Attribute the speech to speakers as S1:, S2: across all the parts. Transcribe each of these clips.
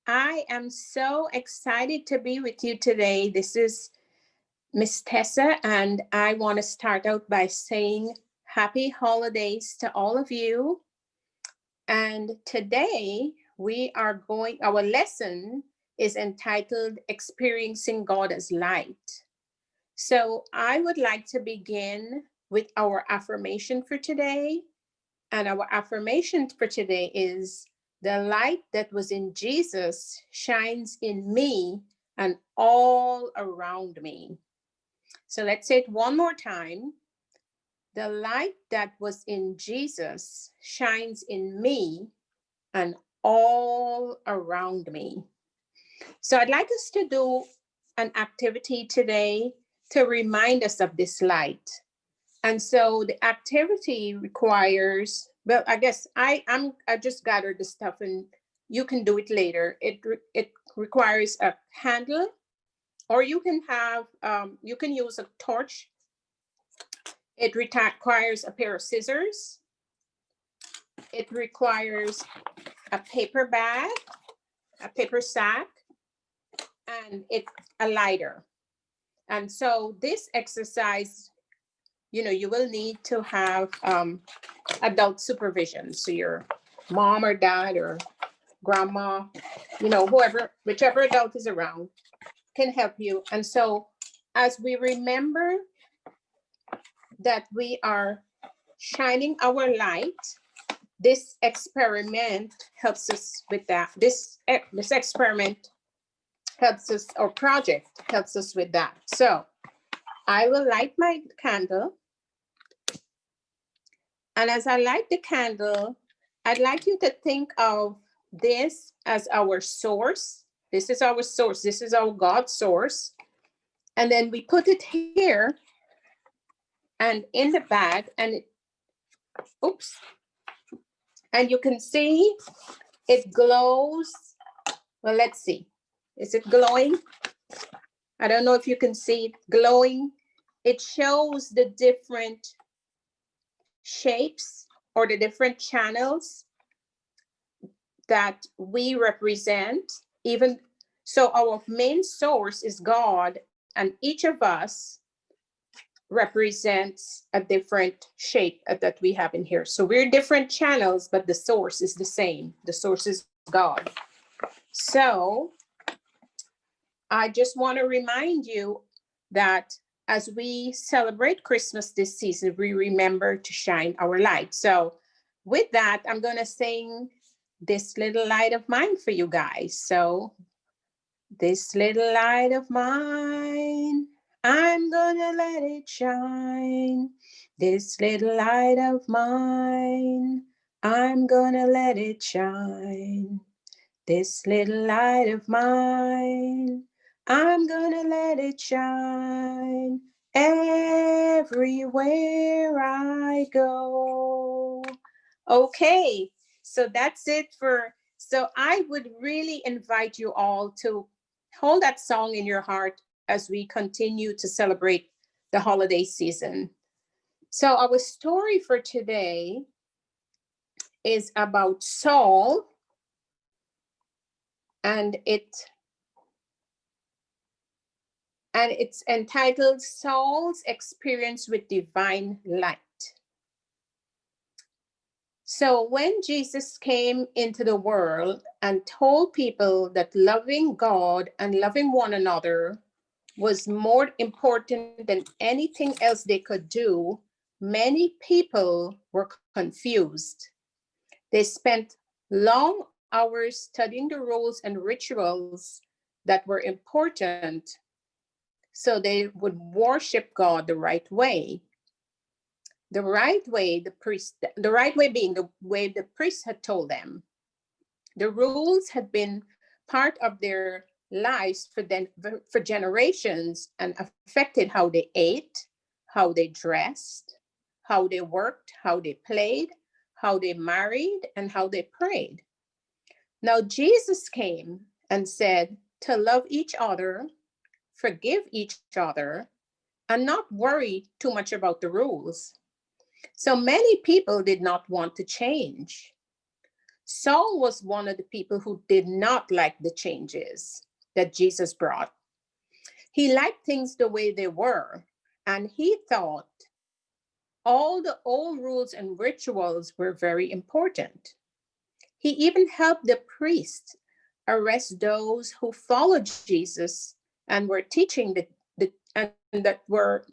S1: I am so excited to be with you today. This is Miss Tessa, and I want to start out by saying happy holidays to all of you. And today our lesson is entitled Experiencing God as Light. So I would like to begin with our affirmation for today. And our affirmation for today is the light that was in Jesus shines in me and all around me. So let's say it one more time. The light that was in Jesus shines in me and all around me. So I'd like us to do an activity today to remind us of this light. And so the activity requires, well, I guess I just gathered the stuff and you can do it later. It requires a candle, or you can use a torch. It requires a pair of scissors. It requires a paper bag, a paper sack, and a lighter. And so this exercise, you will need to have adult supervision. So your mom or dad or grandma, whichever adult is around can help you. And so as we remember that we are shining our light, this experiment helps us with that. This experiment helps us, or project helps us with that. So I will light my candle. And as I light the candle, I'd like you to think of this as our source. This is our source. This is our God source. And then we put it here and in the bag, and oops. And you can see it glows. Well, let's see. Is it glowing? I don't know if you can see it glowing. It shows the different shapes or the different channels that we represent. Even so, our main source is God, and each of us represents a different shape that we have in here. So we're different channels, but the source is the same. The source is God. So I just want to remind you that as we celebrate Christmas this season, we remember to shine our light. So with that, I'm going to sing This Little Light of Mine for you guys. So this little light of mine, I'm gonna let it shine. This little light of mine, I'm gonna let it shine. This little light of mine, I'm gonna let it shine everywhere I go. Okay, so that's it so I would really invite you all to hold that song in your heart as we continue to celebrate the holiday season. So our story for today is about Saul, and it's entitled Saul's Experience with Divine Light. So when Jesus came into the world and told people that loving God and loving one another was more important than anything else they could do, many people were confused. They spent long hours studying the rules and rituals that were important so they would worship God the right way. The right way being the way the priest had told them. The rules had been part of their lives for generations and affected how they ate, how they dressed, how they worked, how they played, how they married, and how they prayed. Now Jesus came and said to love each other, forgive each other, and not worry too much about the rules. So many people did not want to change. Saul was one of the people who did not like the changes that Jesus brought. He liked things the way they were, and he thought all the old rules and rituals were very important. He even helped the priests arrest those who followed Jesus and were teaching and that were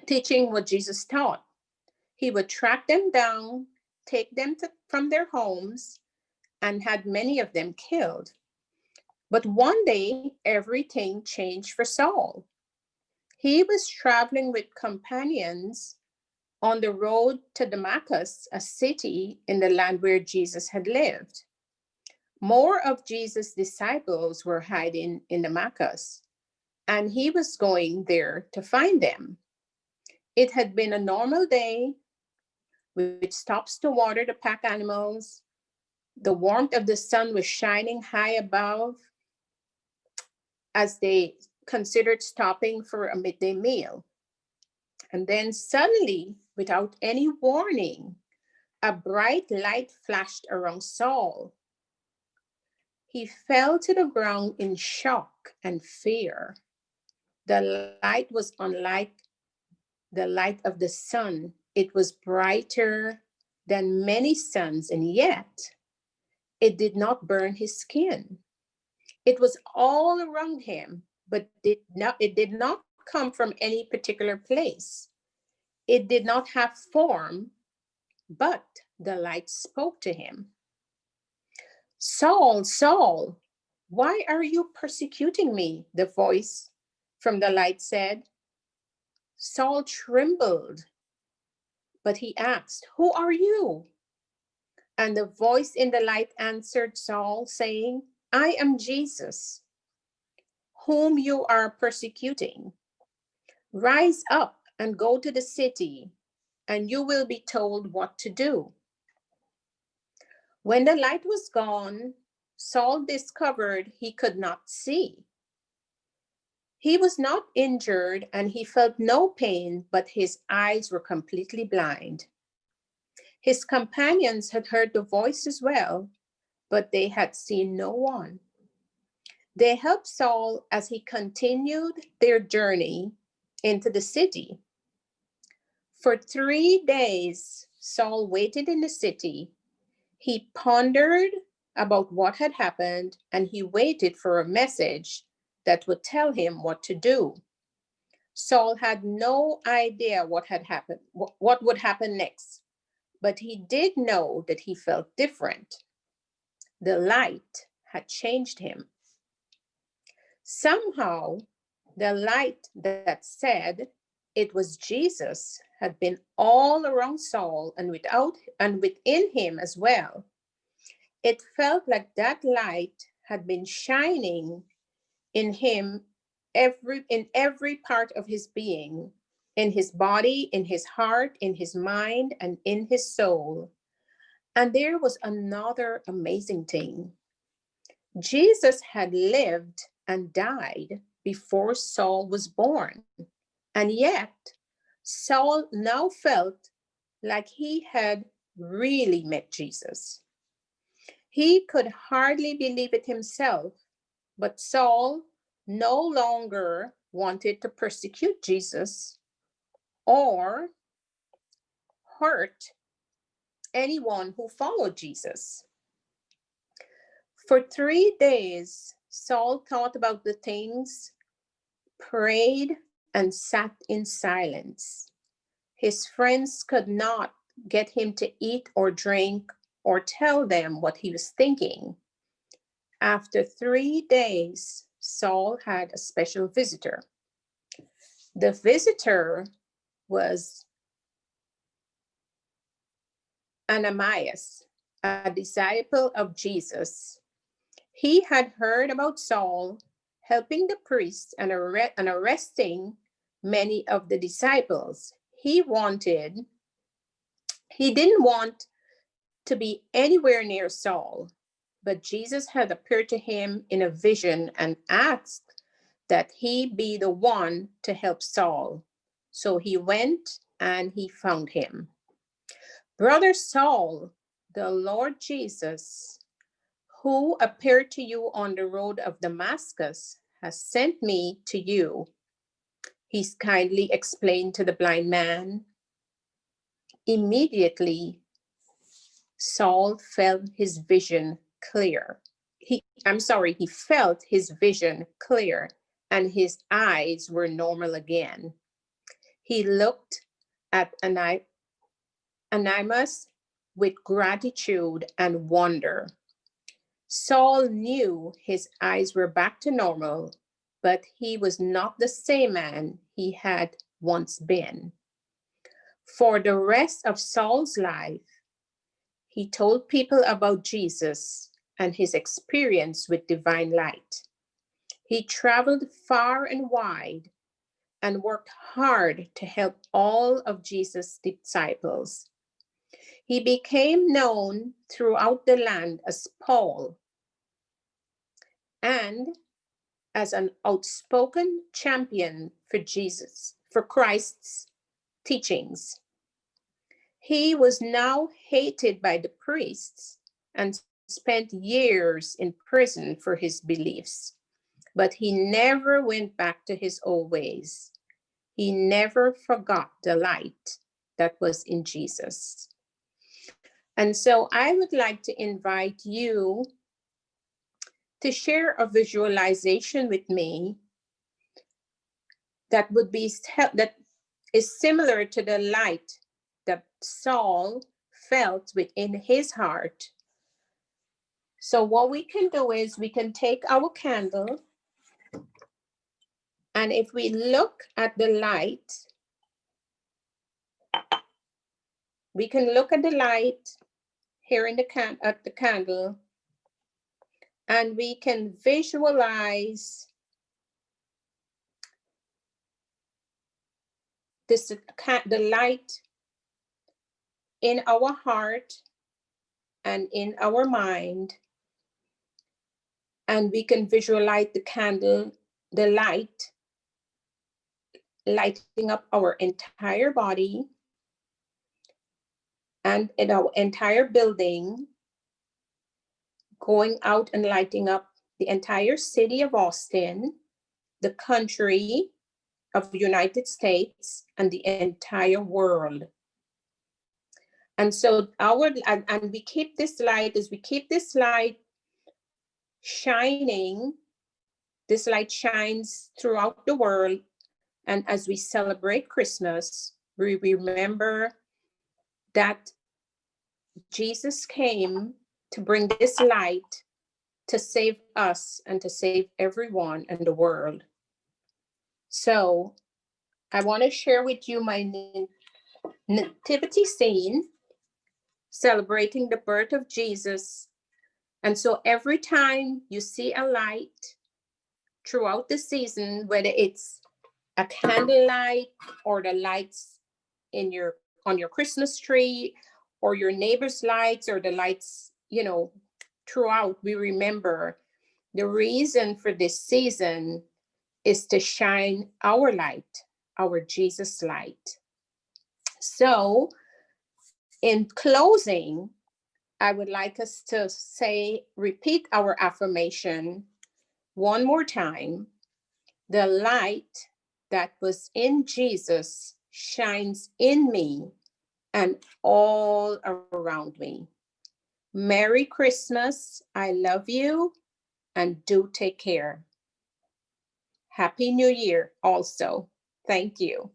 S1: teaching what Jesus taught. He would track them down, take them from their homes, and had many of them killed. But one day, everything changed for Saul. He was traveling with companions on the road to Damascus, a city in the land where Jesus had lived. More of Jesus' disciples were hiding in Damascus, and he was going there to find them. It had been a normal day with stops to water the pack animals. The warmth of the sun was shining high above as they considered stopping for a midday meal. And then suddenly, without any warning, a bright light flashed around Saul. He fell to the ground in shock and fear. The light was unlike the light of the sun. It was brighter than many suns, and yet it did not burn his skin. It was all around him, but it did not come from any particular place. It did not have form, but the light spoke to him. Saul, Saul, why are you persecuting me? The voice from the light said. Saul trembled, but he asked, who are you? And the voice in the light answered Saul, saying, I am Jesus, whom you are persecuting. Rise up and go to the city, and you will be told what to do. When the light was gone, Saul discovered he could not see. He was not injured and he felt no pain, but his eyes were completely blind. His companions had heard the voice as well, but they had seen no one. They helped Saul as he continued their journey into the city. For 3 days, Saul waited in the city. He pondered about what had happened, and he waited for a message that would tell him what to do. Saul had no idea what had happened, what would happen next, but he did know that he felt different. The light had changed him. Somehow, the light that said it was Jesus had been all around Saul and within him as well. It felt like that light had been shining in him in every part of his being, in his body, in his heart, in his mind, and in his soul. And there was another amazing thing. Jesus had lived and died before Saul was born. And yet, Saul now felt like he had really met Jesus. He could hardly believe it himself, but Saul no longer wanted to persecute Jesus or hurt anyone who followed Jesus. For 3 days, Saul thought about the things, prayed, and sat in silence. His friends could not get him to eat or drink or tell them what he was thinking. After 3 days, Saul had a special visitor. The visitor was Ananias, a disciple of Jesus. He had heard about Saul helping the priests and arresting many of the disciples. He didn't want to be anywhere near Saul, but Jesus had appeared to him in a vision and asked that he be the one to help Saul. So he went and he found him. Brother Saul, the Lord Jesus, who appeared to you on the road of Damascus, has sent me to you. He kindly explained to the blind man. Immediately, Saul felt his vision clear. He felt his vision clear and his eyes were normal again. He looked at Ananias with gratitude and wonder. Saul knew his eyes were back to normal, but he was not the same man he had once been. For the rest of Saul's life, he told people about Jesus and his experience with divine light. He traveled far and wide and worked hard to help all of Jesus' disciples. He became known throughout the land as Paul and as an outspoken champion for Christ's teachings. He was now hated by the priests and spent years in prison for his beliefs, but he never went back to his old ways. He never forgot the light that was in Jesus. And so I would like to invite you to share a visualization with me that is similar to the light that Saul felt within his heart. So what we can do is we can take our candle, and if we look at the light, we can look at the light here in at the candle, and we can visualize the light in our heart and in our mind, and we can visualize the candle, the light, lighting up our entire body and in our entire building, going out and lighting up the entire city of Austin, the country of the United States, and the entire world. And so and we keep this light, as we keep this light shining, this light shines throughout the world. And as we celebrate Christmas, we remember that Jesus came to bring this light to save us and to save everyone in the world. So I want to share with you my nativity scene celebrating the birth of Jesus. And so every time you see a light throughout the season, whether it's a candlelight or the lights on your Christmas tree or your neighbor's lights or the lights, throughout, we remember the reason for this season is to shine our light, our Jesus light. So in closing, I would like us to repeat our affirmation one more time. The light that was in Jesus shines in me and all around me. Merry Christmas. I love you, and do take care. Happy New Year also. Thank you.